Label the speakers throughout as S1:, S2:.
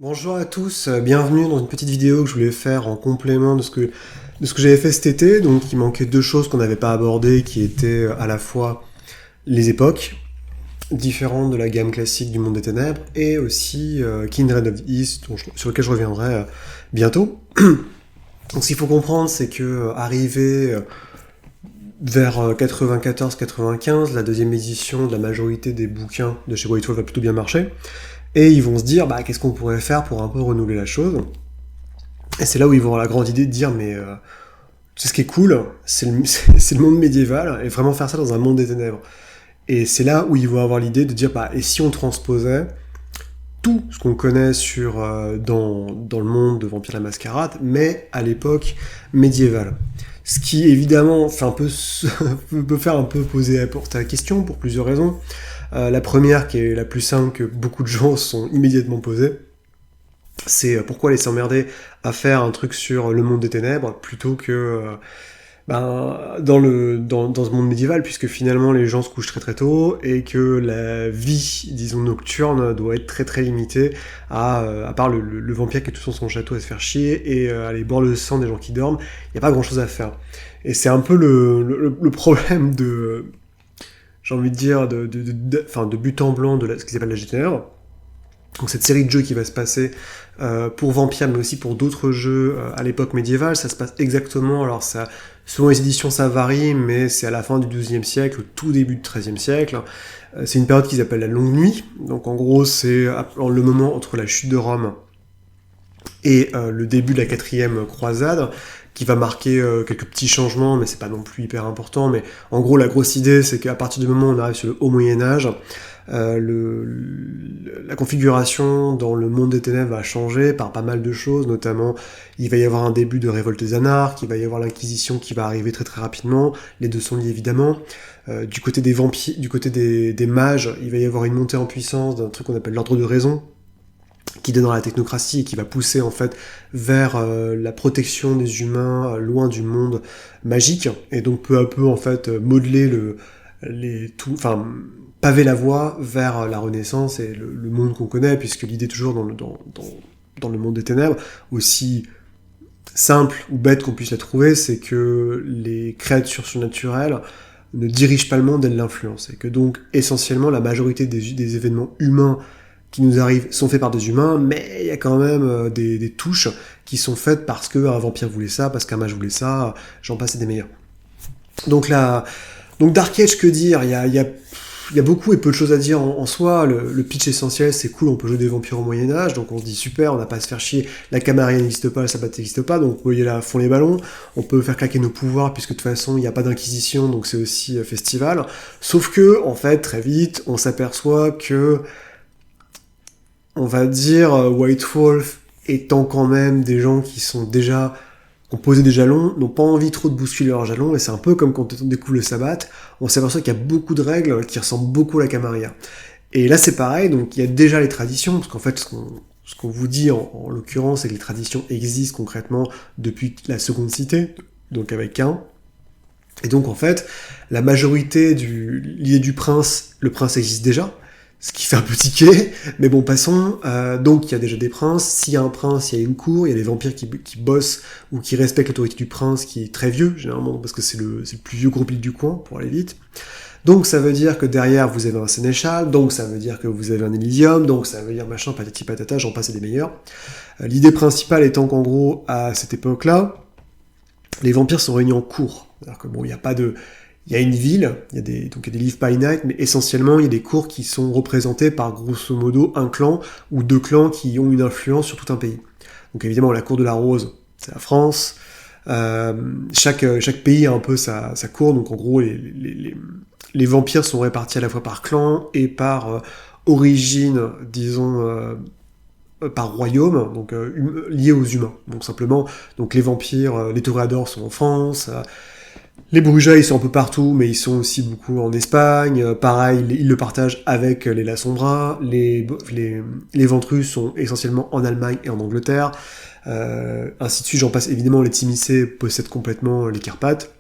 S1: Bonjour à tous, bienvenue dans une petite vidéo que je voulais faire en complément de ce que j'avais fait cet été. Donc il manquait deux choses qu'on n'avait pas abordées qui étaient à la fois les époques différentes de la gamme classique du Monde des Ténèbres et aussi Kindred of the East sur lequel je reviendrai bientôt. Donc ce qu'il faut comprendre c'est que arrivé vers 94-95, la deuxième édition de la majorité des bouquins de chez Whitewolf va plutôt bien marcher. Et ils vont se dire, bah, qu'est-ce qu'on pourrait faire pour un peu renouveler la chose. Et c'est là où ils vont avoir la grande idée de dire, mais tu sais ce qui est cool, c'est le monde médiéval, et vraiment faire ça dans un monde des ténèbres. Et c'est là où ils vont avoir l'idée de dire, bah, et si on transposait tout ce qu'on connaît dans le monde de Vampire la Mascarade, mais à l'époque médiévale. Ce qui évidemment peut faire un peu porter la question pour plusieurs raisons. La première, qui est la plus simple que beaucoup de gens se sont immédiatement posée, c'est pourquoi aller s'emmerder à faire un truc sur le monde des ténèbres plutôt que dans ce monde médiéval, puisque finalement les gens se couchent très très tôt et que la vie, disons, nocturne doit être très très limitée à part le vampire qui est tout dans son château à se faire chier et aller boire le sang des gens qui dorment, il n'y a pas grand chose à faire. Et c'est un peu le problème j'ai envie de dire, de but en blanc ce qui s'appelle la GTR. Donc cette série de jeux qui va se passer pour Vampire, mais aussi pour d'autres jeux à l'époque médiévale, ça se passe exactement, alors ça, selon les éditions ça varie, mais c'est à la fin du XIIe siècle, au tout début du XIIIe siècle. C'est une période qu'ils appellent la Longue Nuit, donc en gros c'est le moment entre la chute de Rome et le début de la quatrième croisade, qui va marquer quelques petits changements, mais c'est pas non plus hyper important. Mais en gros, la grosse idée, c'est qu'à partir du moment où on arrive sur le Haut Moyen-Âge, la configuration dans le monde des ténèbres va changer par pas mal de choses, notamment il va y avoir un début de révolte des anarches, il va y avoir l'Inquisition qui va arriver très très rapidement, les deux sont liés évidemment. Du côté des vampires, du côté des mages, il va y avoir une montée en puissance d'un truc qu'on appelle l'ordre de raison, qui donnera la technocratie et qui va pousser en fait vers la protection des humains loin du monde magique, et donc peu à peu en fait modeler paver la voie vers la Renaissance et le monde qu'on connaît, puisque l'idée toujours dans le monde des ténèbres, aussi simple ou bête qu'on puisse la trouver, c'est que les créatures surnaturelles ne dirigent pas le monde, elles l'influencent, et que donc essentiellement la majorité des événements humains qui nous arrivent sont faits par des humains, mais il y a quand même des touches qui sont faites parce qu'un vampire voulait ça, parce qu'un mage voulait ça, j'en passe et des meilleurs. Donc Dark Age, que dire, il y a beaucoup et peu de choses à dire en soi. Le pitch essentiel, c'est cool, on peut jouer des vampires au Moyen-Âge, donc on se dit super, on n'a pas à se faire chier, la Camarilla n'existe pas, le sabbat n'existe pas, donc vous voyez là, à fond les ballons, on peut faire claquer nos pouvoirs, puisque de toute façon, il n'y a pas d'inquisition, donc c'est aussi festival. Sauf que, en fait, très vite, on s'aperçoit que on va dire White Wolf étant quand même des gens qui ont posé des jalons, n'ont pas envie trop de bousculer leurs jalons, et c'est un peu comme quand on découvre le sabbat, on s'aperçoit qu'il y a beaucoup de règles qui ressemblent beaucoup à la Camarilla. Et là c'est pareil, donc il y a déjà les traditions, parce qu'en fait ce qu'on vous dit en l'occurrence, c'est que les traditions existent concrètement depuis la seconde cité, donc avec un. Et donc en fait, la majorité l'idée du prince, le prince existe déjà, ce qui fait un peu tiquer, mais bon, passons. Donc, il y a déjà des princes. S'il y a un prince, il y a une cour. Il y a des vampires qui bossent ou qui respectent l'autorité du prince, qui est très vieux, généralement, parce que c'est le plus vieux groupe du coin, pour aller vite. Donc, ça veut dire que derrière, vous avez un sénéchal. Donc, ça veut dire que vous avez un Elysium. Donc, ça veut dire machin, patati patata, j'en passe et des meilleurs. L'idée principale étant qu'en gros, à cette époque-là, les vampires sont réunis en cour. C'est-à-dire que bon, il n'y a pas de... Il y a une ville, il y a des Live by Night, mais essentiellement, il y a des cours qui sont représentés par, grosso modo, un clan ou deux clans qui ont une influence sur tout un pays. Donc évidemment, la cour de la Rose, c'est la France. Chaque pays a un peu sa cour, donc en gros, les vampires sont répartis à la fois par clan et par origine, disons... par royaume, donc liés aux humains. Donc simplement, donc les vampires, les toréadors sont en France, les Brujas, ils sont un peu partout, mais ils sont aussi beaucoup en Espagne. Pareil, ils le partagent avec les La Sombra. Les Ventrus sont essentiellement en Allemagne et en Angleterre. Ainsi de suite, j'en passe. Évidemment, les Timicés possèdent complètement les Carpates.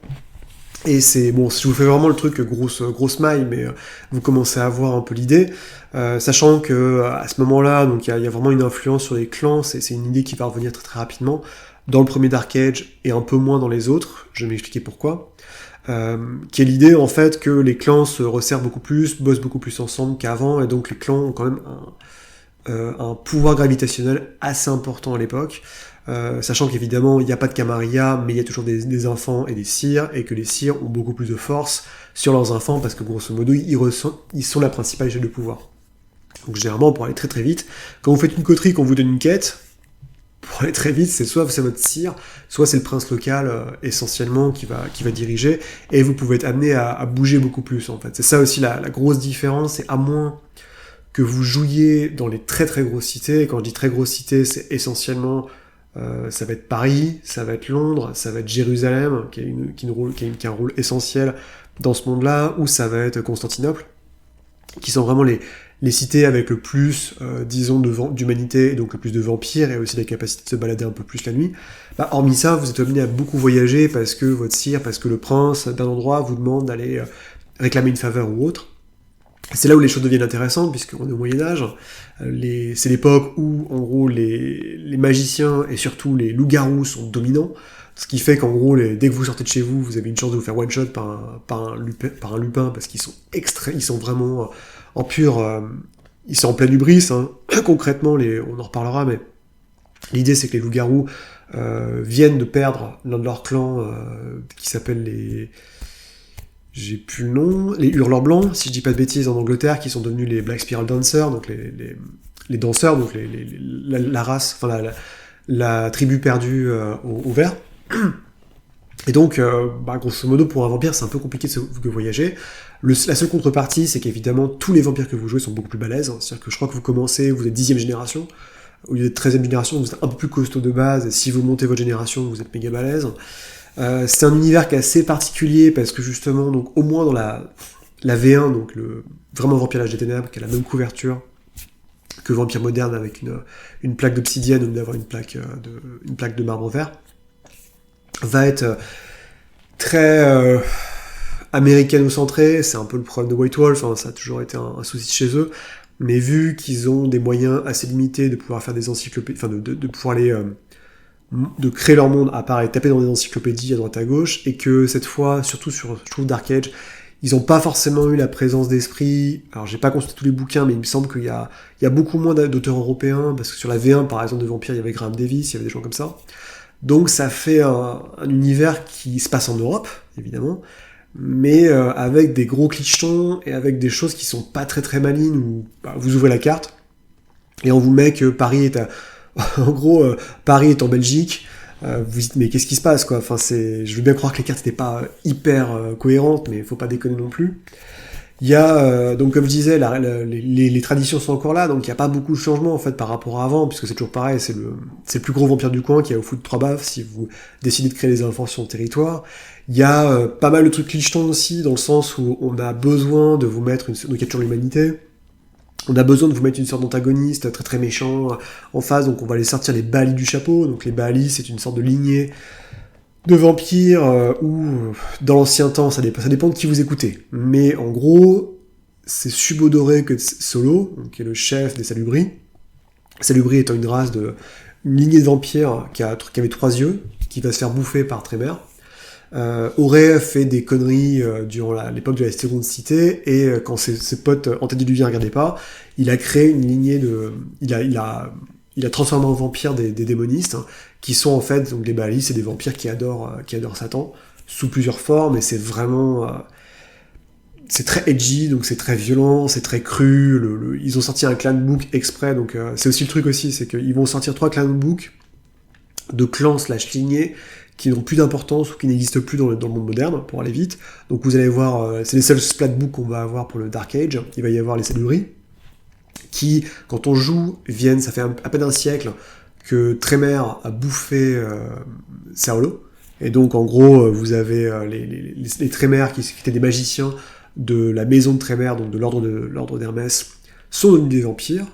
S1: Et c'est bon, je vous fais vraiment le truc grosse maille, mais vous commencez à avoir un peu l'idée, sachant que à ce moment-là, donc il y a vraiment une influence sur les clans. C'est une idée qui va revenir très très rapidement dans le premier Dark Age et un peu moins dans les autres. Je vais m'expliquer pourquoi. Qui est l'idée en fait que les clans se resserrent beaucoup plus, bossent beaucoup plus ensemble qu'avant, et donc les clans ont quand même un pouvoir gravitationnel assez important à l'époque. Sachant qu'évidemment il n'y a pas de Camarilla, mais il y a toujours des enfants et des sires, et que les sires ont beaucoup plus de force sur leurs enfants, parce que grosso modo ils sont la principale échelle de pouvoir. Donc généralement, pour aller très très vite, quand vous faites une coterie, qu'on vous donne une quête, pour aller très vite, c'est soit c'est votre sire, soit c'est le prince local essentiellement qui va diriger, et vous pouvez être amené à bouger beaucoup plus en fait. C'est ça aussi la grosse différence, c'est à moins que vous jouiez dans les très très grosses cités, et quand je dis très grosses cités, c'est essentiellement ça va être Paris, ça va être Londres, ça va être Jérusalem, qui a un rôle essentiel dans ce monde-là, ou ça va être Constantinople, qui sont vraiment les cités avec le plus, disons, d'humanité, et donc le plus de vampires, et aussi la capacité de se balader un peu plus la nuit. Bah, hormis ça, vous êtes amené à beaucoup voyager, parce que votre sire, parce que le prince d'un endroit vous demande d'aller réclamer une faveur ou autre. C'est là où les choses deviennent intéressantes, puisqu'on est au Moyen-Âge. C'est l'époque où, en gros, les magiciens et surtout les loups-garous sont dominants. Ce qui fait qu'en gros, dès que vous sortez de chez vous, vous avez une chance de vous faire one-shot par un lupin, parce qu'ils sont ils sont vraiment en pur... ils sont en pleine hubris, hein. Concrètement, on en reparlera, mais l'idée c'est que les loups-garous viennent de perdre l'un de leurs clans qui s'appelle les... J'ai plus le nom, les hurleurs blancs, si je dis pas de bêtises, en Angleterre, qui sont devenus les Black Spiral Dancers, donc les danseurs, donc la race, enfin la tribu perdue au vert. Et donc, grosso modo, pour un vampire, c'est un peu compliqué de voyager. La seule contrepartie, c'est qu'évidemment, tous les vampires que vous jouez sont beaucoup plus balèzes. C'est-à-dire que je crois que vous êtes 10e génération, au lieu d'être 13e génération, vous êtes un peu plus costaud de base, et si vous montez votre génération, vous êtes méga balèze. C'est un univers qui est assez particulier parce que justement, donc au moins dans la V1, donc le vraiment Vampire l'Âge des Ténèbres, qui a la même couverture que Vampire moderne avec une plaque d'obsidienne ou d'avoir une plaque de marbre vert, va être très américano-centré. C'est un peu le problème de White Wolf, hein, ça a toujours été un souci chez eux, mais vu qu'ils ont des moyens assez limités de pouvoir faire des encyclopédies, enfin de pouvoir aller de créer leur monde à part et taper dans des encyclopédies à droite à gauche, et que cette fois, surtout sur je trouve Dark Age, ils n'ont pas forcément eu la présence d'esprit. Alors j'ai pas consulté tous les bouquins, mais il me semble qu'il y a beaucoup moins d'auteurs européens, parce que sur la V1 par exemple de Vampire, il y avait Graham Davis, il y avait des gens comme ça. Donc ça fait un univers qui se passe en Europe, évidemment, mais avec des gros clichés et avec des choses qui sont pas très très malines, où vous ouvrez la carte, et on vous met que Paris est en gros, Paris est en Belgique, vous dites mais qu'est-ce qui se passe quoi, enfin je veux bien croire que les cartes n'étaient pas hyper cohérentes, mais faut pas déconner non plus. Il y a, donc comme je disais, les traditions sont encore là, donc il n'y a pas beaucoup de changements en fait par rapport à avant, puisque c'est toujours pareil, c'est le plus gros vampire du coin qui a au foot de 3 baffes si vous décidez de créer des enfants sur le territoire. Il y a pas mal de trucs clichés aussi, dans le sens où on a besoin de vous mettre donc il y a toujours l'humanité, on a besoin de vous mettre une sorte d'antagoniste très très méchant en face, donc on va aller sortir les Baali du chapeau. Donc les Baali, c'est une sorte de lignée de vampires où, dans l'ancien temps, ça dépend de qui vous écoutez. Mais en gros, c'est subodoré que Solo, qui est le chef des Salubris. Salubris étant une lignée de vampires qui avait 3 yeux, qui va se faire bouffer par Trémer. Aurait fait des conneries durant l'époque de la Seconde Cité, et quand ses potes antédiluviens ne regardaient pas, il a créé une lignée de... Il a transformé en vampire des démonistes, hein, qui sont en fait, donc les Baali, c'est des vampires qui adorent Satan, sous plusieurs formes, et c'est vraiment... c'est très edgy, donc c'est très violent, c'est très cru, ils ont sorti un clan book exprès, donc c'est aussi le truc aussi, c'est qu'ils vont sortir 3 clan books de clans / lignées, qui n'ont plus d'importance ou qui n'existent plus dans le monde moderne, pour aller vite. Donc vous allez voir, c'est les seuls splatbooks qu'on va avoir pour le Dark Age. Il va y avoir les Salubris, qui, quand on joue, ça fait à peine un siècle que Trémer a bouffé Serolo. Et donc en gros, vous avez les Trémer qui étaient des magiciens de la maison de Trémer, donc de l'ordre d'Hermès, sont devenus des vampires,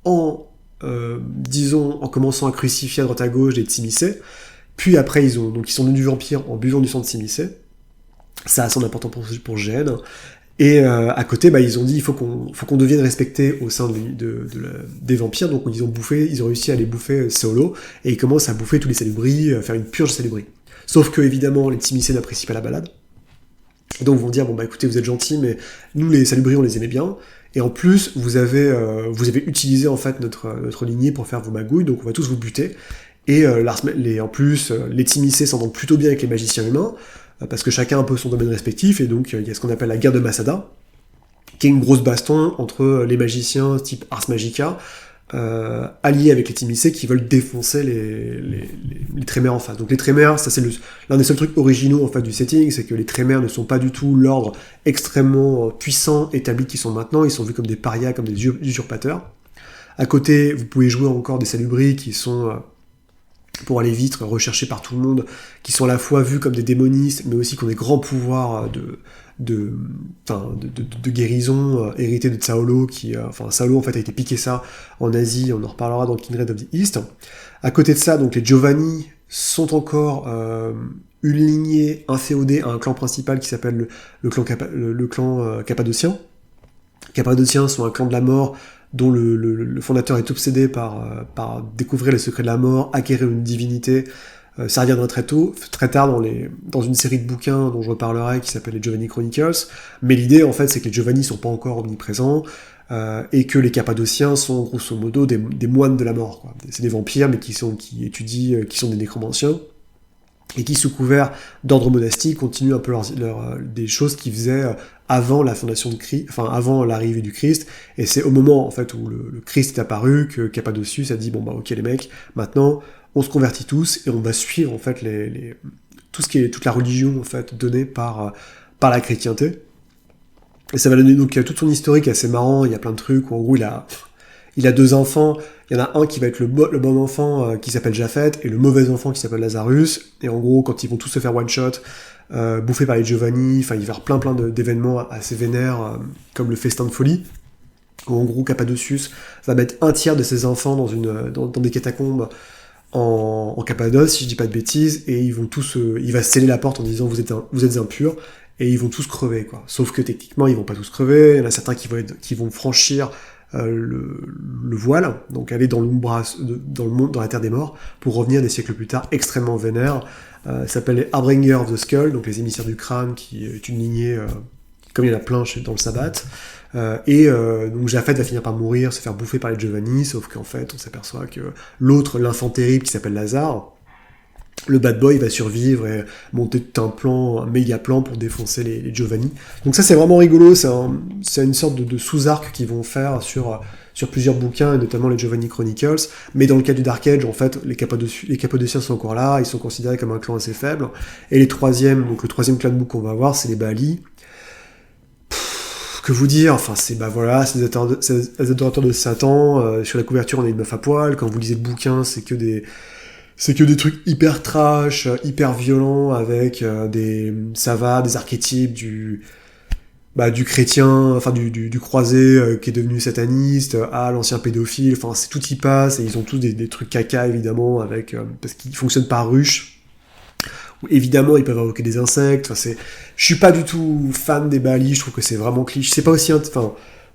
S1: en commençant à crucifier à droite à gauche des Tsimiscés. Puis après, ils sont devenus vampires en buvant du sang de Tsimiscés. Ça a son importance pour GN. Et à côté, ils ont dit il faut qu'on devienne respecté au sein des vampires, donc ils ont réussi à les bouffer solo, et ils commencent à bouffer tous les salubris, faire une purge salubris. Sauf que évidemment les Timicés n'apprécient pas la balade, donc vont dire écoutez, vous êtes gentils, mais nous les salubris on les aimait bien, et en plus vous avez utilisé en fait notre lignée pour faire vos magouilles, donc on va tous vous buter. Et en plus, les Timicés s'entendent plutôt bien avec les magiciens humains, parce que chacun a un peu son domaine respectif, et donc il y a ce qu'on appelle la guerre de Masada, qui est une grosse baston entre les magiciens type Ars Magica, alliés avec les Timicés qui veulent défoncer les Trémères en face. Donc les Trémères, ça c'est l'un des seuls trucs originaux en fait du setting, c'est que les Trémères ne sont pas du tout l'ordre extrêmement puissant, établi qu'ils sont maintenant, ils sont vus comme des parias, comme des usurpateurs. À côté, vous pouvez jouer encore des salubris qui sont... pour aller vite, recherchés par tout le monde, qui sont à la fois vus comme des démonistes, mais aussi qui ont des grands pouvoirs de guérison, hérités de Tsaolo, Tsaolo en fait a été piqué ça en Asie, on en reparlera dans Kindred of the East. À côté de ça, donc les Giovanni sont encore une lignée inféodée à un clan principal qui s'appelle le clan cappadocien. Cappadociens sont un clan de la mort dont le fondateur est obsédé par découvrir les secrets de la mort, acquérir une divinité. Ça reviendra très tard dans une série de bouquins dont je reparlerai qui s'appelle les Giovanni Chronicles. Mais l'idée, en fait, c'est que les Giovanni sont pas encore omniprésents et que les Cappadociens sont grosso modo des moines de la mort, quoi. C'est des vampires, mais qui sont des nécromanciens et qui, sous couvert d'ordre monastique, continuent un peu des choses qu'ils faisaient avant la fondation de Christ, avant l'arrivée du Christ, et c'est au moment en fait où le Christ est apparu que Cappadocius a dit ok les mecs, maintenant on se convertit tous et on va suivre en fait toute la religion en fait donnée par la chrétienté. Et ça va donner donc toute son historique assez marrant, il y a plein de trucs où en gros il a 2 enfants, il y en a un qui va être le bon enfant qui s'appelle Japhet, et le mauvais enfant qui s'appelle Lazarus, et en gros, quand ils vont tous se faire one-shot, bouffés par les Giovanni, il va y avoir plein d'événements assez vénères, comme le festin de folie, où en gros, Cappadocius va mettre un tiers de ses enfants dans des catacombes en Cappadoce, si je dis pas de bêtises, et il va sceller la porte en disant vous êtes impurs, et ils vont tous crever, quoi. Sauf que techniquement, ils vont pas tous crever, il y en a certains qui vont franchir le voile, donc aller dans l'Umbra, dans la terre des morts, pour revenir des siècles plus tard extrêmement vénère. Ça s'appelle les Harbinger of the Skull, donc les émissaires du crâne, qui est une lignée, comme il y en a plein dans le sabbat. Donc Japhet va finir par mourir, se faire bouffer par les Giovanni, sauf qu'en fait on s'aperçoit que l'autre, l'enfant terrible qui s'appelle Lazare, le bad boy va survivre et monter tout un méga plan pour défoncer les Giovanni. Donc ça c'est vraiment rigolo, c'est une sorte de sous-arc qu'ils vont faire sur plusieurs bouquins, et notamment les Giovanni Chronicles, mais dans le cas du Dark Age, en fait, les Cappadociens sont encore là, ils sont considérés comme un clan assez faible, et le troisième clan de book qu'on va avoir, c'est les Baali. Que vous dire, c'est des adorateurs de Satan, sur la couverture on a une meuf à poil, quand vous lisez le bouquin, c'est que des trucs hyper trash, hyper violents, avec des archétypes du chrétien, du croisé qui est devenu sataniste, à l'ancien pédophile, c'est tout y passe, et ils ont tous des trucs caca évidemment, parce qu'ils fonctionnent par ruche. Évidemment, ils peuvent invoquer des insectes. Je suis pas du tout fan des Baali. Je trouve que c'est vraiment cliché. C'est pas aussi.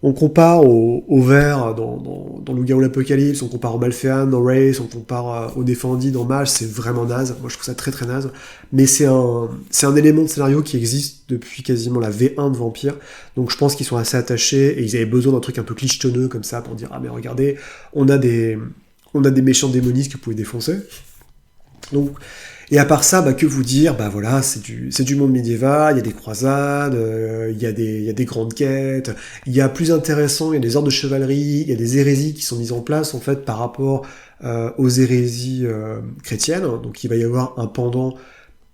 S1: On compare au ver dans Loup-garou l'Apocalypse, on compare au Malfean dans Wraith, on compare au Défendi dans Mage. C'est vraiment naze. Moi, je trouve ça très très naze. Mais c'est un élément de scénario qui existe depuis quasiment la V1 de Vampire. Donc, je pense qu'ils sont assez attachés et ils avaient besoin d'un truc un peu clichetonneux comme ça pour dire mais regardez, on a des méchants démonistes que vous pouvez défoncer. Donc, et à part ça, que vous dire, c'est du monde médiéval, il y a des croisades, il y a des grandes quêtes, il y a plus intéressant, il y a des ordres de chevalerie, il y a des hérésies qui sont mises en place, en fait, par rapport aux hérésies chrétiennes. Donc il va y avoir un pendant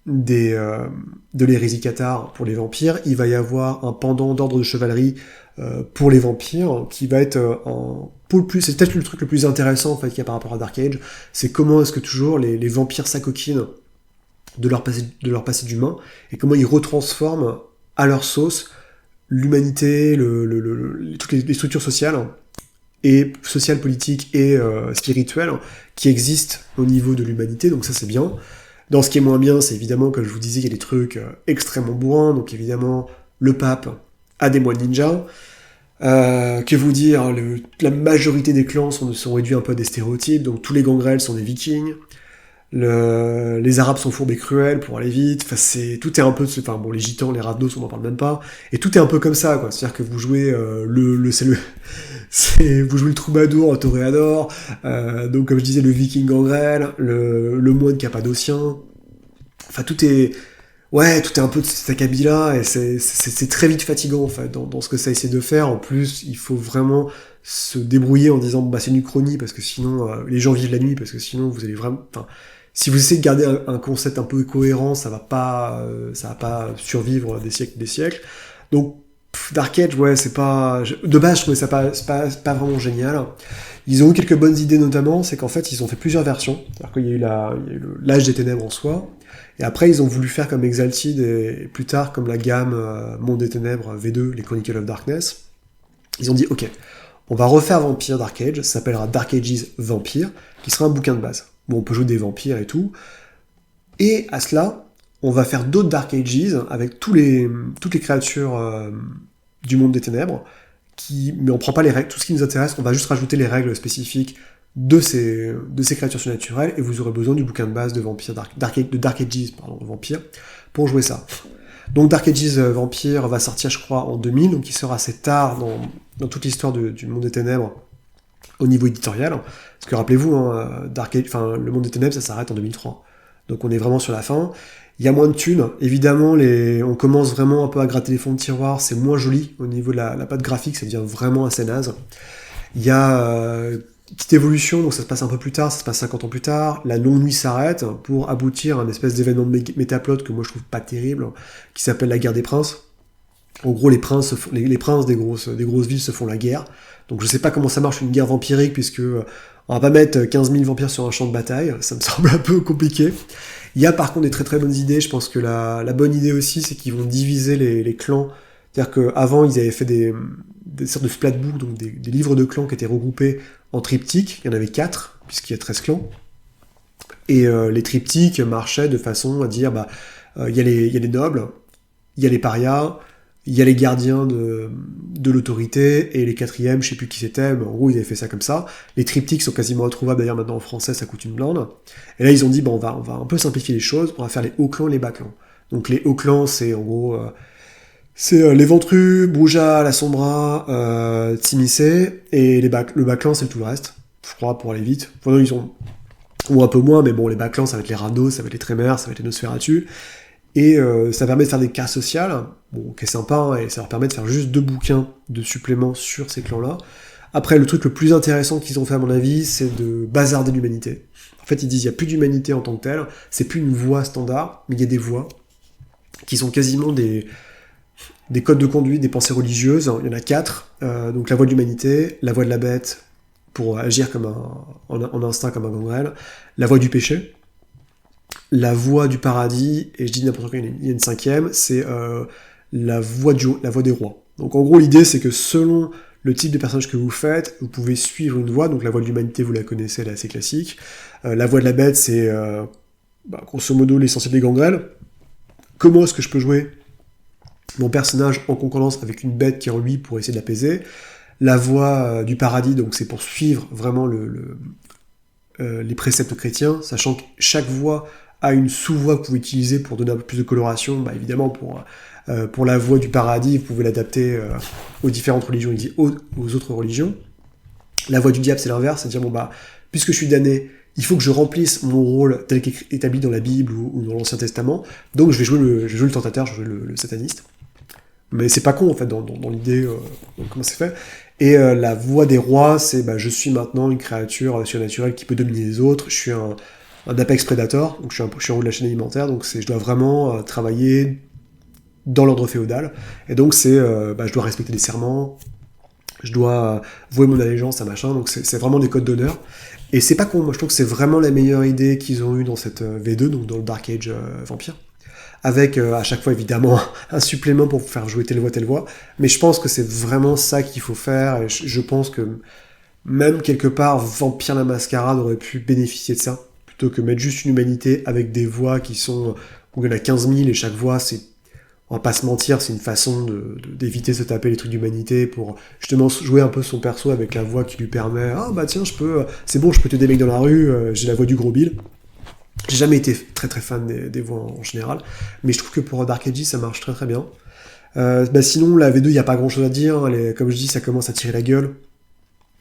S1: de l'hérésie cathare pour les vampires, il va y avoir un pendant d'ordre de chevalerie pour les vampires, qui va être c'est peut-être le truc le plus intéressant en fait qu'il y a par rapport à Dark Age, c'est comment est-ce que toujours les vampires s'acoquinent de leur passé d'humain, et comment ils retransforment à leur sauce l'humanité, toutes les structures sociales, politiques et spirituelles qui existent au niveau de l'humanité, donc ça c'est bien. Dans ce qui est moins bien, c'est évidemment, comme je vous disais, il y a des trucs extrêmement bourrins, donc évidemment, le pape a des moines ninjas. Que vous dire, la majorité des clans sont réduits un peu à des stéréotypes, donc tous les gangrels sont des vikings, les arabes sont fourbes et cruels pour aller vite, tout est un peu, enfin bon, les gitans, les ravnos, on n'en parle même pas, et tout est un peu comme ça, quoi, c'est-à-dire que vous jouez vous jouez le troubadour, le toréador, donc comme je disais, le viking gangrel, le moine cappadocien, enfin tout est un peu de cet acabit-là, et c'est très vite fatigant, en fait, dans ce que ça essaie de faire. En plus, il faut vraiment se débrouiller en disant, bah, c'est une uchronie, parce que sinon, les gens vivent la nuit, parce que sinon, vous allez vraiment... Enfin, si vous essayez de garder un concept un peu cohérent, ça va pas survivre des siècles et des siècles. Donc, Dark Age, ouais, c'est pas... De base, je trouvais ça pas vraiment génial. Ils ont eu quelques bonnes idées, notamment, c'est qu'en fait, ils ont fait plusieurs versions. Alors qu'il y a eu l'âge des ténèbres en soi, et après, ils ont voulu faire comme Exalted, et plus tard, comme la gamme Monde des Ténèbres V2, les Chronicles of Darkness. Ils ont dit, ok, on va refaire Vampire Dark Age, ça s'appellera Dark Ages Vampire, qui sera un bouquin de base, où on peut jouer des vampires et tout. Et à cela, on va faire d'autres Dark Ages, avec toutes les créatures du Monde des Ténèbres, mais on prend pas les règles, tout ce qui nous intéresse, on va juste rajouter les règles spécifiques de ces créatures surnaturelles, et vous aurez besoin du bouquin de base de Vampire, de Dark Ages, Vampire, pour jouer ça. Donc Dark Ages Vampire va sortir, je crois, en 2000, donc il sort assez tard dans toute l'histoire du Monde des Ténèbres, au niveau éditorial, parce que rappelez-vous, le Monde des Ténèbres, ça s'arrête en 2003, donc on est vraiment sur la fin. Il y a moins de thunes, évidemment, on commence vraiment un peu à gratter les fonds de tiroir, c'est moins joli au niveau de la patte graphique, ça devient vraiment assez naze. Il y a petite évolution, donc ça se passe un peu plus tard, ça se passe 50 ans plus tard, la longue nuit s'arrête pour aboutir à un espèce d'événement de métaplot que moi je trouve pas terrible, qui s'appelle la guerre des princes. En gros, les princes des grosses villes se font la guerre, donc je sais pas comment ça marche une guerre vampirique, puisque on va pas mettre 15 000 vampires sur un champ de bataille, ça me semble un peu compliqué. Il y a par contre des très très bonnes idées, je pense que la bonne idée aussi, c'est qu'ils vont diviser les clans, c'est-à-dire qu'avant ils avaient fait des sortes de splatbooks, donc des livres de clans qui étaient regroupés en triptyques, il y en avait 4, puisqu'il y a 13 clans, et les triptyques marchaient de façon à dire, il y a les nobles, il y a les parias, il y a les gardiens de l'autorité, et les quatrièmes, je sais plus qui c'était, mais en gros ils avaient fait ça comme ça. Les triptyques sont quasiment introuvables, d'ailleurs maintenant en français ça coûte une blinde. Et là ils ont dit, on va un peu simplifier les choses, on va faire les hauts clans et les bas clans. Donc les hauts clans, c'est en gros... c'est les Ventrus, Bruja, la Sombra, Timissé, et le backclan, c'est tout le reste, je crois, pour aller vite. Enfin, non, ils ont... Ou un peu moins, mais bon, les backclans, ça va être les Ravnos, ça va être les Tremors, ça va être les Nosferatu, et ça permet de faire des cas sociales, bon, qui est sympa, hein, et ça leur permet de faire juste 2 bouquins de suppléments sur ces clans-là. Après, le truc le plus intéressant qu'ils ont fait, à mon avis, c'est de bazarder l'humanité. En fait, ils disent, il n'y a plus d'humanité en tant que telle, c'est plus une voie standard, mais il y a des voies qui sont quasiment des codes de conduite, des pensées religieuses, il y en a 4, donc la voie de l'humanité, la voie de la bête, pour agir en instinct comme un gangrel, la voie du péché, la voie du paradis, et je dis n'importe quoi, il y a une 5e, c'est la voie des rois. Donc en gros l'idée c'est que selon le type de personnage que vous faites, vous pouvez suivre une voie, donc la voie de l'humanité vous la connaissez, elle est assez classique, la voie de la bête c'est grosso modo l'essentiel des gangrels. Comment est-ce que je peux jouer mon personnage en concordance avec une bête qui est en lui pour essayer de l'apaiser. La voie du paradis, donc c'est pour suivre vraiment les préceptes chrétiens, sachant que chaque voie a une sous-voie que vous pouvez utiliser pour donner un peu plus de coloration. Évidemment, pour la voie du paradis, vous pouvez l'adapter aux différentes religions et aux autres religions. La voie du diable, c'est l'inverse, c'est dire, puisque je suis damné, il faut que je remplisse mon rôle tel qu'établi dans la Bible ou dans l'Ancien Testament, donc je vais jouer le tentateur, je vais jouer le sataniste. Mais c'est pas con, en fait, dans l'idée, comment c'est fait. Et la voie des rois, c'est, je suis maintenant une créature surnaturelle qui peut dominer les autres, je suis un apex predator, donc je suis en haut de la chaîne alimentaire, donc je dois vraiment travailler dans l'ordre féodal, et donc je dois respecter les serments, je dois vouer mon allégeance à machin, donc c'est vraiment des codes d'honneur. Et c'est pas con, moi je trouve que c'est vraiment la meilleure idée qu'ils ont eue dans cette V2, donc dans le Dark Age Vampire, avec à chaque fois évidemment un supplément pour faire jouer telle voix, mais je pense que c'est vraiment ça qu'il faut faire, et je pense que même quelque part Vampire la Mascarade aurait pu bénéficier de ça, plutôt que mettre juste une humanité avec des voix qui sont, où il y en a 15 000 et chaque voix, c'est, on va pas se mentir, c'est une façon d'éviter de se taper les trucs d'humanité pour justement jouer un peu son perso avec la voix qui lui permet, ah bah tiens, c'est bon, je peux tuer des mecs dans la rue, j'ai la voix du gros Bill. J'ai jamais été très très fan des voix en général, mais je trouve que pour Dark Ages ça marche très très bien. Sinon, la V2, il n'y a pas grand chose à dire, hein, comme je dis, ça commence à tirer la gueule.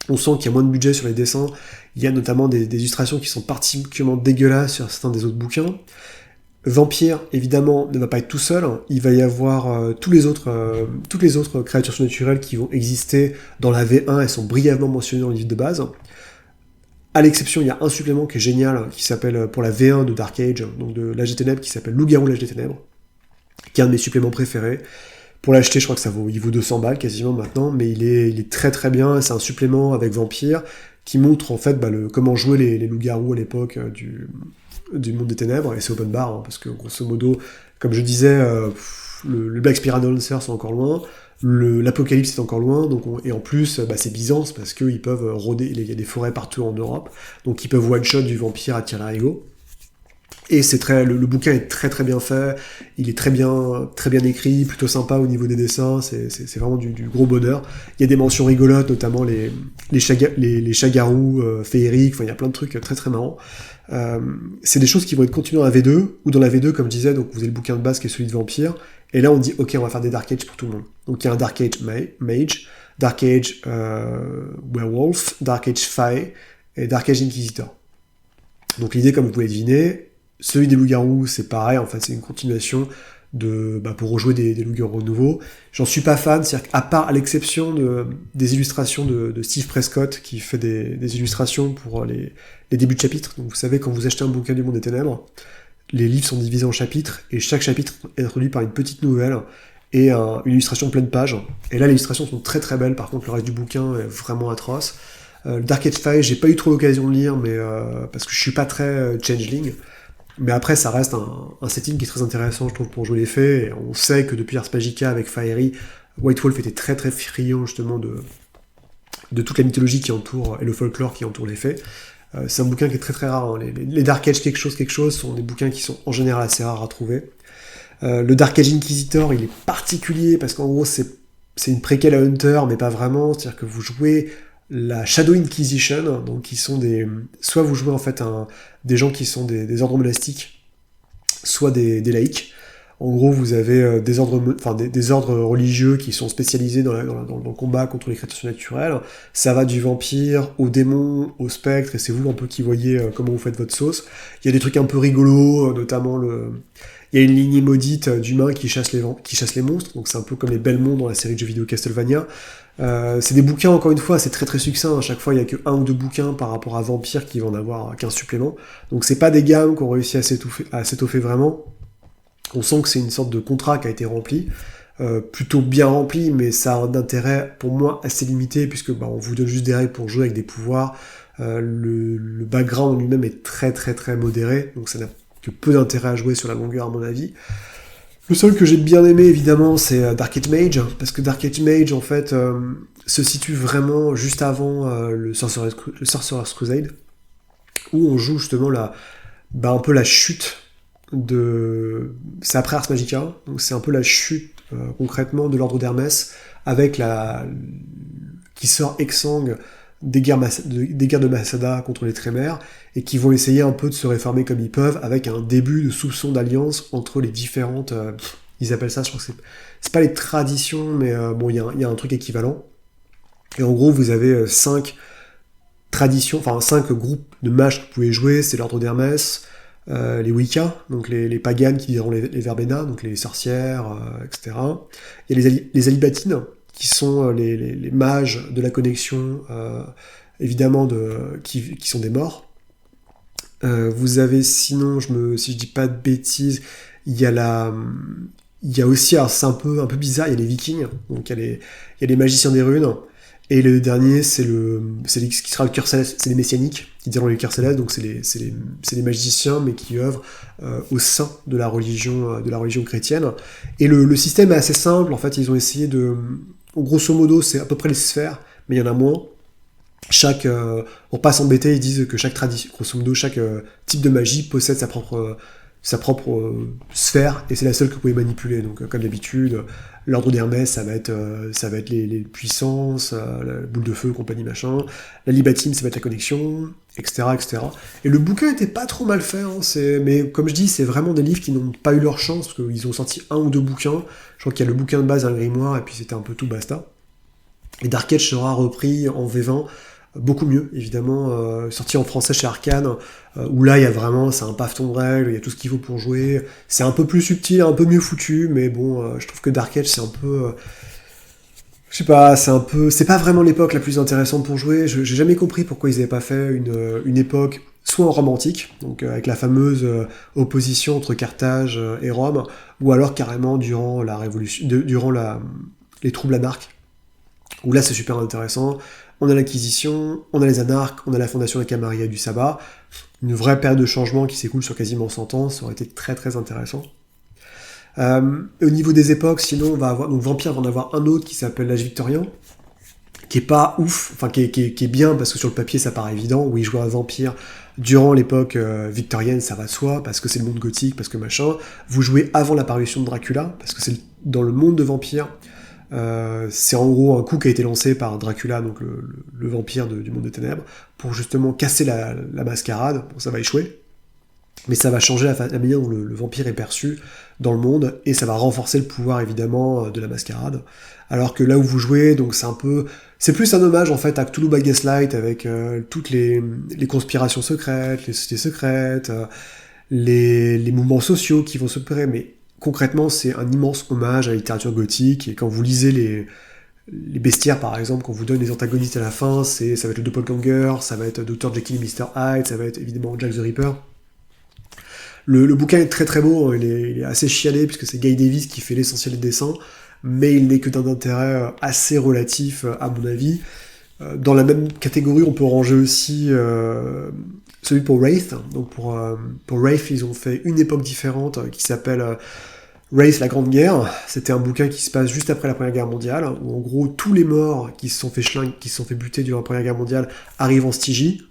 S1: On sent qu'il y a moins de budget sur les dessins, il y a notamment des illustrations qui sont particulièrement dégueulasses sur certains des autres bouquins. Vampire, évidemment, ne va pas être tout seul, il va y avoir toutes les autres créatures surnaturelles qui vont exister dans la V1, elles sont brièvement mentionnées dans le livre de base. À l'exception, il y a un supplément qui est génial, qui s'appelle, pour la V1 de Dark Age, donc de l'Âge des Ténèbres, qui s'appelle Loup-Garou l'Âge des Ténèbres, qui est un de mes suppléments préférés. Pour l'acheter, je crois que il vaut 200 balles quasiment maintenant, mais il est très très bien, c'est un supplément avec Vampire, qui montre en fait comment jouer les loups-garous à l'époque du monde des ténèbres, et c'est open bar, hein, parce que grosso modo, comme je disais, le Black Spirit Dancer c'est encore loin, l'Apocalypse est encore loin, et en plus, c'est Byzance, parce qu'ils peuvent rôder, il y a des forêts partout en Europe, donc ils peuvent one-shot du vampire à tir larigot. Et le bouquin est très très bien fait, il est très bien écrit, plutôt sympa au niveau des dessins, c'est vraiment du gros bonheur. Il y a des mentions rigolotes, notamment les chats-garous féeriques, enfin il y a plein de trucs très très marrants. C'est des choses qui vont être continuées dans la V2, ou dans la V2, comme je disais, donc vous avez le bouquin de base qui est celui de Vampire, et là on dit ok, on va faire des Dark Age pour tout le monde. Donc il y a un Dark Age Mage, Dark Age Werewolf, Dark Age Fae, et Dark Age Inquisitor. Donc l'idée, comme vous pouvez deviner, celui des loups-garous, c'est pareil, en fait, c'est une continuation pour rejouer des loups-garous nouveaux. J'en suis pas fan, c'est-à-dire à l'exception des illustrations de Steve Prescott, qui fait des illustrations pour les débuts de chapitres. Donc vous savez, quand vous achetez un bouquin du Monde des Ténèbres, les livres sont divisés en chapitres, et chaque chapitre est introduit par une petite nouvelle, et une illustration pleine page. Et là, les illustrations sont très très belles, par contre, le reste du bouquin est vraiment atroce. Dark Age Fae, j'ai pas eu trop l'occasion de lire, mais parce que je suis pas très changeling. Mais après, ça reste un setting qui est très intéressant, je trouve, pour jouer les fées. Et on sait que depuis Ars Magica, avec Fiery, White Wolf était très très friand, justement, de toute la mythologie qui entoure, et le folklore qui entoure les fées. C'est un bouquin qui est très très rare. Hein. Les Dark Age quelque chose sont des bouquins qui sont en général assez rares à trouver. Le Dark Age Inquisitor, il est particulier, parce qu'en gros, c'est une préquelle à Hunter, mais pas vraiment. C'est-à-dire que vous jouez la Shadow Inquisition, donc qui sont soit vous jouez en fait des gens qui sont des ordres monastiques, soit des laïcs. En gros, vous avez des ordres religieux qui sont spécialisés dans le combat contre les créatures surnaturelles. Ça va du vampire au démon, au spectre, et c'est vous un peu qui voyez comment vous faites votre sauce. Il y a des trucs un peu rigolos, notamment il y a une lignée maudite d'humains qui chassent les monstres, donc c'est un peu comme les Belmont dans la série de jeux vidéo Castlevania. C'est des bouquins, encore une fois, c'est très très succinct, à chaque fois il n'y a que 1 ou 2 bouquins par rapport à Vampire qui va en avoir 15 suppléments, donc c'est pas des gammes qui ont réussi à s'étoffer vraiment. On sent que c'est une sorte de contrat qui a été rempli, plutôt bien rempli, mais ça a un intérêt pour moi assez limité, puisque on vous donne juste des règles pour jouer avec des pouvoirs, le background lui-même est très très très modéré, donc ça n'a que peu d'intérêt à jouer sur la longueur à mon avis. Le seul que j'ai bien aimé évidemment c'est Dark Age Mage, parce que Dark Age Mage en fait se situe vraiment juste avant le Sorcerer's Crusade, où on joue justement un peu la chute c'est après Ars Magica, donc c'est un peu la chute concrètement de l'ordre d'Hermès, avec qui sort exsangue des guerres de Masada contre les Trémères, et qui vont essayer un peu de se réformer comme ils peuvent, avec un début de soupçon d'alliance entre les différentes... ils appellent ça, je crois que c'est pas les traditions, mais il y a un truc équivalent. Et en gros, vous avez 5 groupes de mages que vous pouvez jouer, c'est l'ordre d'Hermès, les Wicca, donc les paganes qui diront les Verbena, donc les sorcières, etc. Il y a les Alibatines, qui sont les mages de la connexion, évidemment, qui sont des morts. Vous avez, sinon, si je dis pas de bêtises, il y a aussi, alors c'est un peu bizarre, il y a les Vikings, donc il y a les magiciens des runes, et le dernier, c'est ce qui sera le cœur céleste, c'est les messianiques, qui diront les cœurs célestes, donc c'est les magiciens, mais qui œuvrent au sein de la religion chrétienne. Et le système est assez simple, en fait, ils ont essayé grosso modo, c'est à peu près les sphères, mais il y en a moins. Pour pas s'embêter, ils disent que chaque tradition, grosso modo, chaque type de magie possède sa propre sphère, et c'est la seule que vous pouvez manipuler. Donc, comme d'habitude, l'ordre d'Hermès, ça va être les puissances, la boule de feu, compagnie machin. La Libatine, ça va être la connexion, etc., etc. Et le bouquin était pas trop mal fait, hein, mais comme je dis, c'est vraiment des livres qui n'ont pas eu leur chance, parce qu'ils ont sorti un ou deux bouquins. Je crois qu'il y a le bouquin de base, un grimoire, et puis c'était un peu tout basta. Et Dark Age sera repris en V20, beaucoup mieux, évidemment, sorti en français chez Arcane, où là, il y a vraiment, c'est un paveton de règles, il y a tout ce qu'il faut pour jouer, c'est un peu plus subtil, un peu mieux foutu, mais bon, je trouve que Dark Age, c'est un peu... je sais pas, c'est pas vraiment l'époque la plus intéressante pour jouer, j'ai jamais compris pourquoi ils avaient pas fait une époque soit en romantique, donc avec la fameuse opposition entre Carthage et Rome, ou alors carrément durant la révolution, les troubles anarques, où là c'est super intéressant. On a l'Inquisition, on a les anarques, on a la fondation des Camarilla du Sabbat, une vraie période de changement qui s'écoule sur quasiment 100 ans, ça aurait été très très intéressant. Au niveau des époques, sinon, on va avoir, donc Vampire va en avoir un autre qui s'appelle l'âge victorien, qui est pas ouf, enfin qui est bien parce que sur le papier ça paraît évident, oui, jouer un vampire durant l'époque victorienne, ça va de soi, parce que c'est le monde gothique, parce que machin. Vous jouez avant l'apparition de Dracula, parce que c'est dans le monde de Vampire. C'est en gros un coup qui a été lancé par Dracula, donc le vampire du monde des ténèbres, pour justement casser la mascarade. Bon, ça va échouer, mais ça va changer la manière dont le vampire est perçu dans le monde, et ça va renforcer le pouvoir évidemment de la mascarade. Alors que là où vous jouez, donc c'est plus un hommage en fait à Cthulhu by Gaslight, avec toutes les conspirations secrètes, les sociétés secrètes, les mouvements sociaux qui vont s'opérer, mais concrètement, c'est un immense hommage à la littérature gothique, et quand vous lisez les bestiaires, par exemple, qu'on vous donne les antagonistes à la fin, ça va être le Doppelganger, ça va être Dr. Jekyll et Mr. Hyde, ça va être évidemment Jack the Ripper. Le bouquin est très très beau, il est assez chialé, puisque c'est Guy Davis qui fait l'essentiel des dessins, mais il n'est que d'un intérêt assez relatif, à mon avis. Dans la même catégorie, on peut ranger aussi celui pour Wraith. Donc pour Wraith, ils ont fait une époque différente qui s'appelle Wraith, la Grande Guerre. C'était un bouquin qui se passe juste après la Première Guerre mondiale, où en gros tous les morts qui se sont fait buter durant la Première Guerre mondiale arrivent en Stygie.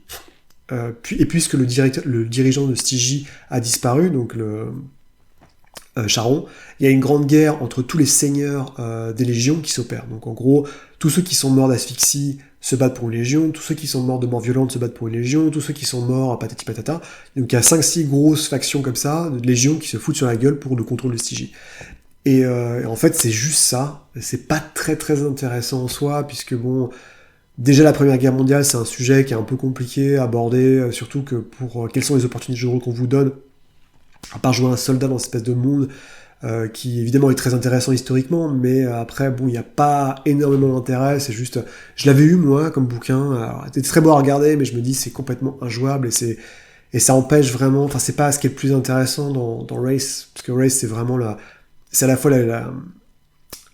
S1: Et puisque le dirigeant de Stygie a disparu, donc Charon, il y a une grande guerre entre tous les seigneurs des légions qui s'opèrent. Donc en gros, tous ceux qui sont morts d'asphyxie se battent pour une légion, tous ceux qui sont morts de mort violente se battent pour une légion, tous ceux qui sont morts patati patata. Donc il y a 5-6 grosses factions comme ça, de légions qui se foutent sur la gueule pour le contrôle de Stygie. Et en fait, c'est juste ça. C'est pas très très intéressant en soi, puisque bon, déjà la Première Guerre mondiale, c'est un sujet qui est un peu compliqué à aborder, surtout que pour quelles sont les opportunités de jeu qu'on vous donne, à part jouer un soldat dans cette espèce de monde qui évidemment est très intéressant historiquement, mais après, bon, il n'y a pas énormément d'intérêt, c'est juste... Je l'avais eu, moi, comme bouquin, alors, c'était très beau à regarder, mais je me dis, c'est complètement injouable, et ça empêche vraiment... Enfin, c'est pas ce qui est le plus intéressant dans Race, parce que Race, c'est vraiment c'est à la fois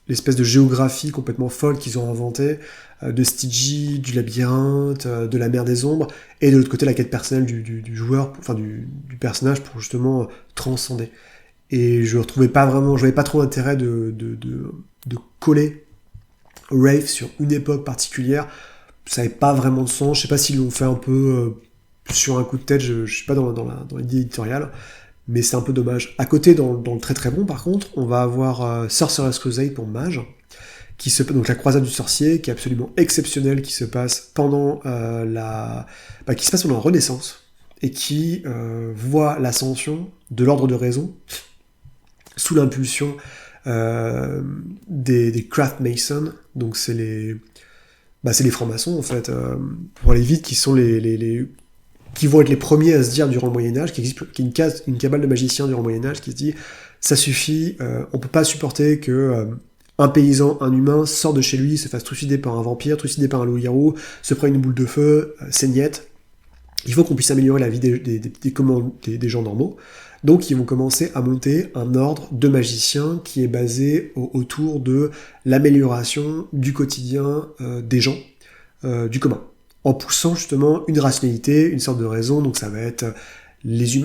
S1: l'espèce de géographie complètement folle qu'ils ont inventée, de Stygie, du labyrinthe, de la mer des ombres, et de l'autre côté la quête personnelle du joueur, enfin du personnage, pour justement transcender. Et je voyais pas trop l'intérêt de coller Wraith sur une époque particulière. Ça n'avait pas vraiment de sens. Je sais pas s'ils l'ont fait un peu sur un coup de tête, je suis pas dans l'idée éditoriale, mais c'est un peu dommage. À côté, dans le très très bon par contre, on va avoir Sorcerer's Crusade pour mage, donc la croisade du sorcier, qui est absolument exceptionnelle, qui se passe pendant la Renaissance, et qui voit l'ascension de l'ordre de raison, sous l'impulsion des Craft Masons, donc c'est les francs-maçons en fait, pour aller vite, qui sont qui vont être les premiers à se dire durant le Moyen-Âge, qui est une cabale de magiciens durant le Moyen-Âge, qui se dit ça suffit, on peut pas supporter que un paysan, un humain, sort de chez lui, se fasse trucider par un vampire, trucider par un loup-garou, se prend une boule de feu, saignette. Il faut qu'on puisse améliorer la vie des gens normaux. Donc ils vont commencer à monter un ordre de magiciens qui est basé autour de l'amélioration du quotidien des gens, du commun, en poussant justement une rationalité, une sorte de raison. Donc ça va être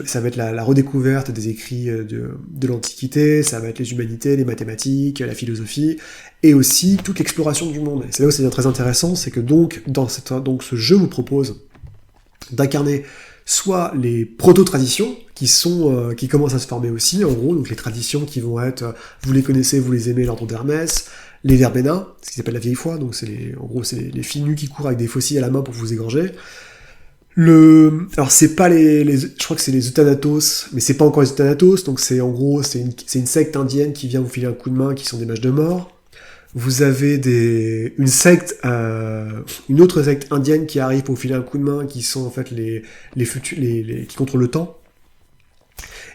S1: ça va être la redécouverte des écrits de l'Antiquité, ça va être les humanités, les mathématiques, la philosophie, et aussi toute l'exploration du monde. Et c'est là où c'est très intéressant, c'est que donc ce jeu vous propose d'incarner soit les proto-traditions qui commencent à se former aussi, en gros, donc les traditions qui vont être, vous les connaissez, vous les aimez, l'ordre d'Hermès, les verbena, ce qui s'appelle la vieille foi, donc en gros c'est les filles nues qui courent avec des faucilles à la main pour vous égorger. Alors c'est pas je crois que c'est les Euthanatos, mais c'est pas encore les Euthanatos, donc c'est en gros c'est une secte indienne qui vient vous filer un coup de main, qui sont des mages de mort. Vous avez une autre secte indienne qui arrive pour vous filer un coup de main, qui sont en fait qui contrôlent le temps.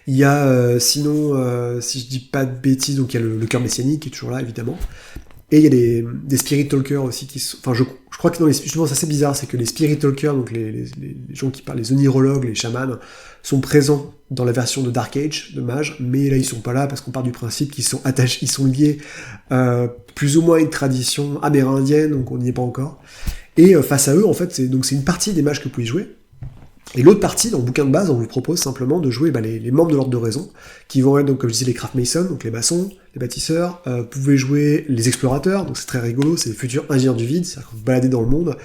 S1: Il y a sinon, si je dis pas de bêtises, donc il y a le cœur messianique qui est toujours là évidemment. Et il y a des spirit talkers aussi qui sont... Enfin, je crois que justement, c'est assez bizarre, c'est que les spirit talkers, donc les gens qui parlent, les onirologues, les chamans, sont présents dans la version de Dark Age, de Mage, mais là, ils sont pas là parce qu'on part du principe qu'ils sont attachés, ils sont liés plus ou moins à une tradition amérindienne, donc on n'y est pas encore. Et face à eux, en fait, c'est une partie des mages que vous pouvez jouer. Et l'autre partie, dans le bouquin de base, on vous propose simplement de jouer les membres de l'ordre de raison, qui vont être, donc, comme je disais, les craft masons, donc les maçons, les bâtisseurs. Vous pouvez jouer les explorateurs, donc c'est très rigolo, c'est les futurs ingénieurs du vide, c'est-à-dire que vous baladez dans le monde.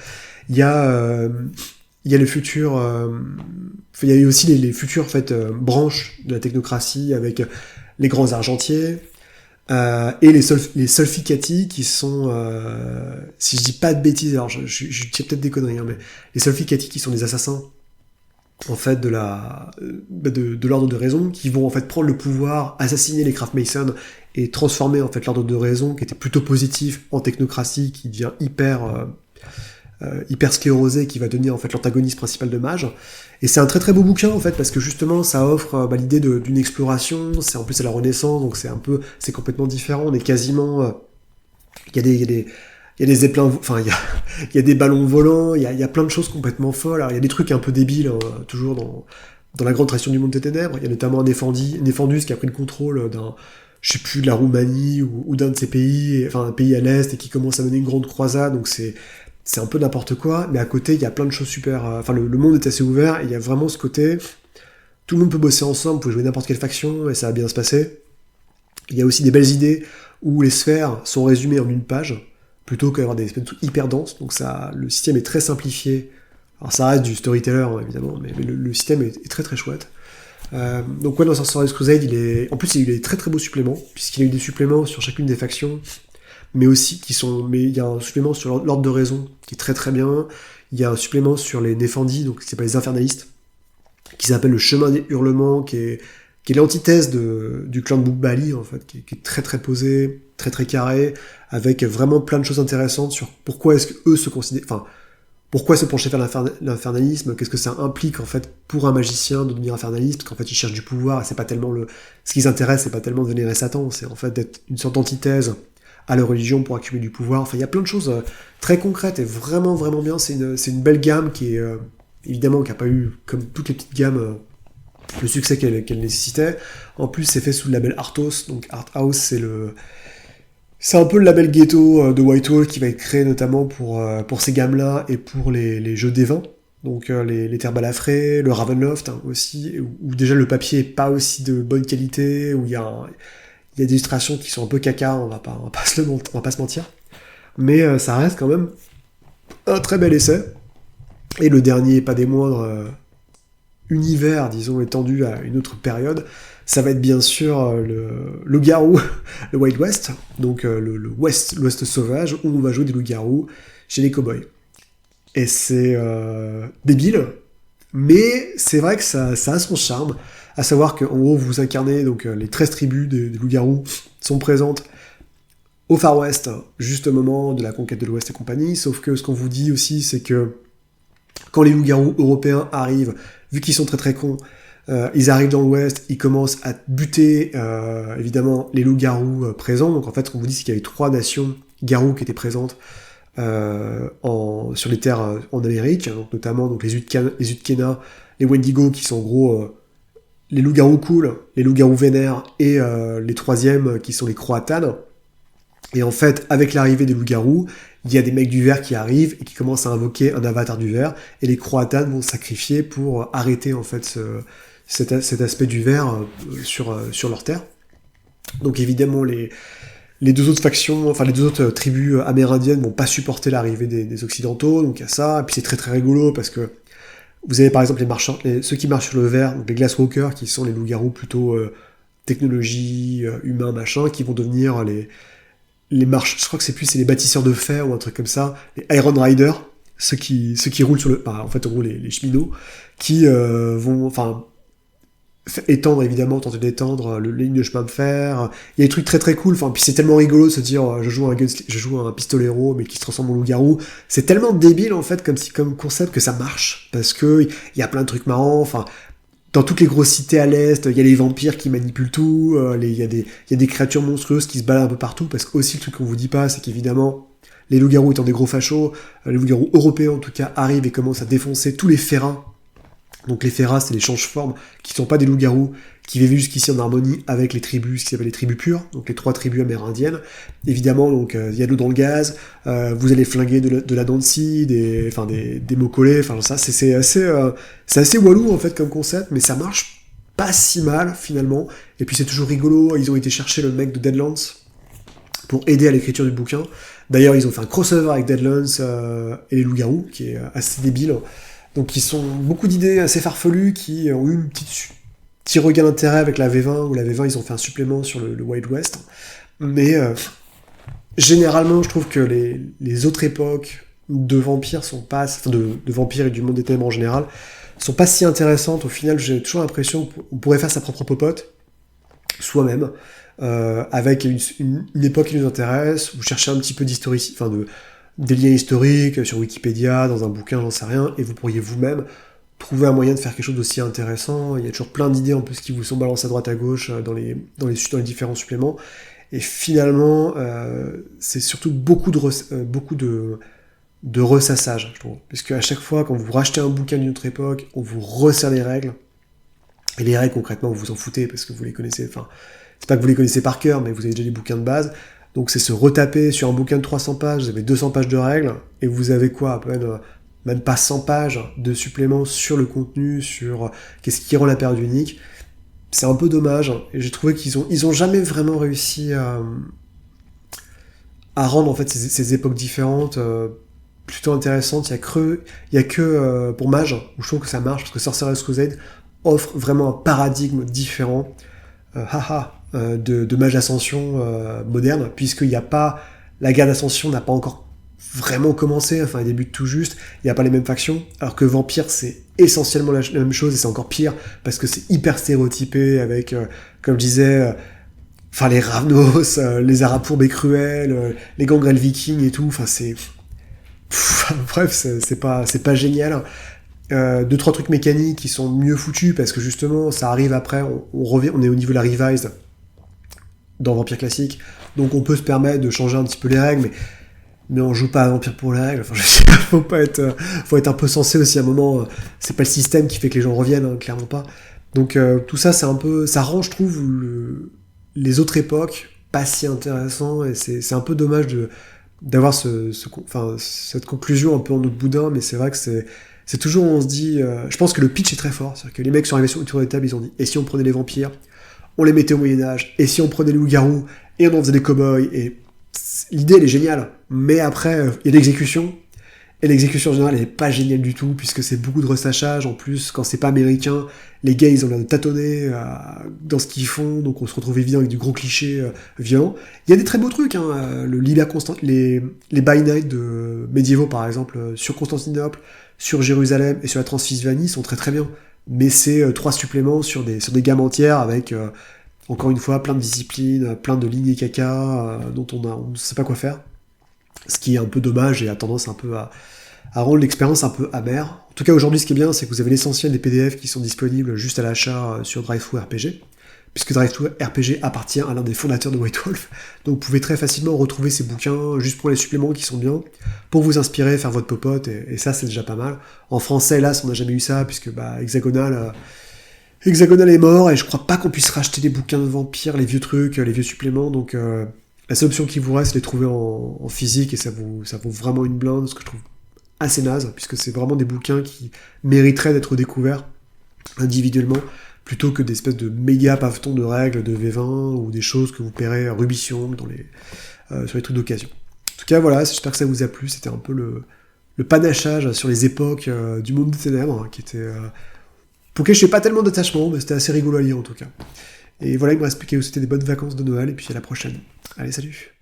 S1: Il y a les futurs... il y a aussi les futures en fait, branches de la technocratie, avec les grands argentiers, et les solficati, qui sont... si je dis pas de bêtises, alors je dis peut-être des conneries, hein, mais les solficati qui sont des assassins, en fait de l'ordre de raison, qui vont en fait prendre le pouvoir, assassiner les craft masons et transformer en fait l'ordre de raison qui était plutôt positif en technocratie, qui devient hyper sclérosé, qui va devenir en fait l'antagoniste principal de Mage. Et c'est un très très beau bouquin en fait, parce que justement ça offre l'idée d'une exploration. C'est en plus à la Renaissance, donc c'est complètement différent. On est quasiment il y a des zeppelins, enfin il y a des ballons volants, il y a plein de choses complètement folles. Alors il y a des trucs un peu débiles, hein, toujours dans la grande tradition du monde des ténèbres. Il y a notamment un Néfandus qui a pris le contrôle je sais plus, de la Roumanie ou d'un de ces pays, enfin un pays à l'est, et qui commence à mener une grande croisade. Donc c'est un peu n'importe quoi, mais à côté il y a plein de choses super. Enfin le monde est assez ouvert, et il y a vraiment ce côté, tout le monde peut bosser ensemble, vous pouvez jouer n'importe quelle faction et ça va bien se passer. Il y a aussi des belles idées où les sphères sont résumées en une page, plutôt qu'avoir des espèces de trucs hyper denses. Donc le système est très simplifié. Alors ça reste du storyteller, hein, évidemment, mais le système est très très chouette. Donc ouais, dans Sorcerer's Crusade, en plus il a des très très beaux suppléments, puisqu'il a eu des suppléments sur chacune des factions, mais il y a un supplément sur l'ordre de raison qui est très très bien. Il y a un supplément sur les Néfandis, donc qui s'appelle les infernalistes, qui s'appelle le chemin des hurlements, qui est l'antithèse du clan de Boukbali, en fait, qui est très très posé, très très carré, avec vraiment plein de choses intéressantes sur pourquoi est-ce qu'eux se considèrent... Enfin, pourquoi se pencher vers l'infernalisme, qu'est-ce que ça implique, en fait, pour un magicien de devenir infernaliste, parce qu'en fait, ils cherchent du pouvoir, et c'est pas tellement ce qui les intéresse, c'est pas tellement de vénérer Satan, c'est en fait d'être une sorte d'antithèse à la religion pour accumuler du pouvoir. Enfin, il y a plein de choses très concrètes et vraiment vraiment bien. C'est une belle gamme qui est... évidemment, qui n'a pas eu, comme toutes les petites gammes... le succès qu'elle nécessitait. En plus, c'est fait sous le label Arthos, donc Art House, c'est un peu le label ghetto de Whitehall qui va être créé notamment pour ces gammes-là et pour les jeux des vins, donc les terres balafrées, le Ravenloft hein, aussi, où déjà le papier est pas aussi de bonne qualité, où il y a des illustrations qui sont un peu caca, on va pas se mentir, mais ça reste quand même un très bel essai. Et le dernier, pas des moindres... univers, disons, étendu à une autre période, ça va être bien sûr le loup-garou, le Wild West, donc l'Ouest sauvage, où on va jouer des loups-garous chez les cow-boys. Et c'est débile, mais c'est vrai que ça a son charme, à savoir qu'en gros, vous incarnez, donc les 13 tribus des loups-garous sont présentes au Far West, juste au moment de la conquête de l'Ouest et compagnie, sauf que ce qu'on vous dit aussi, c'est que quand les loups-garous européens arrivent, vu qu'ils sont très très cons, ils arrivent dans l'Ouest, ils commencent à buter évidemment les loups-garous présents. Donc en fait, ce qu'on vous dit, c'est qu'il y avait 3 nations garous qui étaient présentes sur les terres en Amérique, donc notamment donc, les Utkena, les Wendigo, qui sont en gros les loups-garous cool, les loups-garous vénères, et les 3e qui sont les Croatanes. Et en fait, avec l'arrivée des loups-garous, il y a des mecs du verre qui arrivent et qui commencent à invoquer un avatar du verre, et les Croatans vont se sacrifier pour arrêter en fait cet aspect du verre sur leur terre. Donc évidemment, les deux autres factions, enfin les deux autres tribus amérindiennes vont pas supporter l'arrivée des Occidentaux, donc il y a ça, et puis c'est très très rigolo parce que vous avez par exemple ceux qui marchent sur le verre, donc les Glasswalkers, qui sont les loups-garous plutôt technologie, humain, machin, qui vont devenir les marches, je crois que c'est les bâtisseurs de fer ou un truc comme ça, les Iron Riders, ceux qui roulent sur le, enfin, en fait en gros les cheminots, qui vont, enfin, étendre évidemment, tenter d'étendre le ligne de chemin de fer. Il y a des trucs très très cool. Enfin, puis c'est tellement rigolo de se dire je joue un pistolero mais qui se transforme en loup-garou. C'est tellement débile en fait comme concept que ça marche parce que il y a plein de trucs marrants. Enfin, dans toutes les grosses cités à l'est, il y a les vampires qui manipulent tout. Il y a des créatures monstrueuses qui se baladent un peu partout parce que aussi le truc qu'on vous dit pas, c'est qu'évidemment les loups-garous étant des gros fachos, les loups-garous européens en tout cas arrivent et commencent à défoncer tous les férins. Donc les Feras, c'est les change-formes qui ne sont pas des loups-garous, qui vivent jusqu'ici en harmonie avec les tribus, ce qui s'appelle les tribus pures, donc les 3 tribus amérindiennes. Évidemment, donc il y a de l'eau dans le gaz, vous allez flinguer de la dent de scie, des mots collés, enfin ça c'est assez walou en fait comme concept, mais ça marche pas si mal finalement. Et puis c'est toujours rigolo, ils ont été chercher le mec de Deadlands pour aider à l'écriture du bouquin. D'ailleurs, ils ont fait un crossover avec Deadlands et les loups-garous, qui est assez débile. Donc ils sont beaucoup d'idées assez farfelues qui ont eu un petit regain d'intérêt avec la V20, où la V20 ils ont fait un supplément sur le Wild West. Mais généralement je trouve que les autres époques de vampires sont pas, enfin de vampires et du monde des ténèbres en général, sont pas si intéressantes. Au final j'ai toujours l'impression qu'on pourrait faire sa propre popote, soi-même, avec une époque qui nous intéresse, ou chercher un petit peu d'historique, enfin des liens historiques sur Wikipédia, dans un bouquin, j'en sais rien, et vous pourriez vous-même trouver un moyen de faire quelque chose d'aussi intéressant. Il y a toujours plein d'idées en plus qui vous sont balancées à droite à gauche dans les différents suppléments. Et finalement, c'est surtout beaucoup de ressassage, je trouve. Parce qu'à chaque fois, quand vous rachetez un bouquin d'une autre époque, on vous resserre les règles. Et les règles, concrètement, vous vous en foutez parce que vous les connaissez. Enfin, c'est pas que vous les connaissez par cœur, mais vous avez déjà des bouquins de base. Donc c'est se retaper sur un bouquin de 300 pages, vous avez 200 pages de règles, et vous avez quoi, à peine, même pas 100 pages de suppléments sur le contenu, sur qu'est-ce qui rend la période unique. C'est un peu dommage, et j'ai trouvé qu'ils ont jamais vraiment réussi à rendre en fait ces époques différentes plutôt intéressantes. Il y a que pour Mage, où je trouve que ça marche, parce que Sorcerer's Crusade offre vraiment un paradigme différent. De Mage Ascension moderne, puisqu'il n'y a pas... La guerre d'Ascension n'a pas encore vraiment commencé, enfin, elle débute tout juste, il n'y a pas les mêmes factions, alors que Vampire, c'est essentiellement la même chose, et c'est encore pire, parce que c'est hyper stéréotypé, avec, comme je disais, les Ravnos, les Arabes fourbes et cruels, les gangrels vikings et tout, enfin, c'est... Bref, c'est pas génial. 2-3 trucs mécaniques qui sont mieux foutus, parce que justement, ça arrive après, on est au niveau de la Revised, dans Vampire classique, donc on peut se permettre de changer un petit peu les règles, mais on joue pas à Vampire pour les règles. Enfin, je sais pas, faut être un peu sensé aussi à un moment. C'est pas le système qui fait que les gens reviennent, hein, clairement pas. Donc tout ça, c'est un peu, ça rend, je trouve, les autres époques pas si intéressant, et c'est un peu dommage d'avoir cette conclusion un peu en autre boudin, mais c'est vrai que c'est toujours, on se dit, je pense que le pitch est très fort, c'est-à-dire que les mecs sont arrivés autour de la table, ils ont dit, et si on prenait les vampires, on les mettait au Moyen-Âge, et si on prenait les loups-garous, et on en faisait des cow-boys, et l'idée, elle est géniale, mais après, il y a l'exécution, et l'exécution en général, elle est pas géniale du tout, puisque c'est beaucoup de ressachage, en plus, quand c'est pas américain, les gars, ils ont l'air de tâtonner dans ce qu'ils font, donc on se retrouve évidemment avec du gros cliché violent. Il y a des très beaux trucs, hein, le Lilia les By Night de médiévaux, par exemple, sur Constantinople, sur Jérusalem et sur la Transylvanie sont très très bien. Mais c'est 3 suppléments sur des gammes entières avec, encore une fois, plein de disciplines, plein de lignes et caca dont on ne sait pas quoi faire. Ce qui est un peu dommage et a tendance un peu à rendre l'expérience un peu amère. En tout cas, aujourd'hui, ce qui est bien, c'est que vous avez l'essentiel des PDF qui sont disponibles juste à l'achat sur DriveThruRPG, puisque DriveThruRPG appartient à l'un des fondateurs de White Wolf. Donc vous pouvez très facilement retrouver ces bouquins juste pour les suppléments qui sont bien, pour vous inspirer, faire votre popote, et ça, c'est déjà pas mal. En français, hélas, on n'a jamais eu ça, puisque Hexagonal est mort, et je crois pas qu'on puisse racheter des bouquins de vampires, les vieux trucs, les vieux suppléments, donc La seule option qui vous reste, c'est de les trouver en physique, et ça vaut vraiment une blinde, ce que je trouve assez naze, puisque c'est vraiment des bouquins qui mériteraient d'être découverts individuellement, plutôt que des espèces de méga pavetons de règles de V20, ou des choses que vous paierez à Rubition sur les trucs d'occasion. En tout cas, voilà, j'espère que ça vous a plu, c'était un peu le panachage sur les époques du monde des ténèbres, qui était... pour lequel je n'ai pas tellement d'attachement, mais c'était assez rigolo à lire en tout cas. Et voilà, il me reste plus qu'à vous souhaiter des bonnes vacances de Noël, et puis à la prochaine. Allez, salut!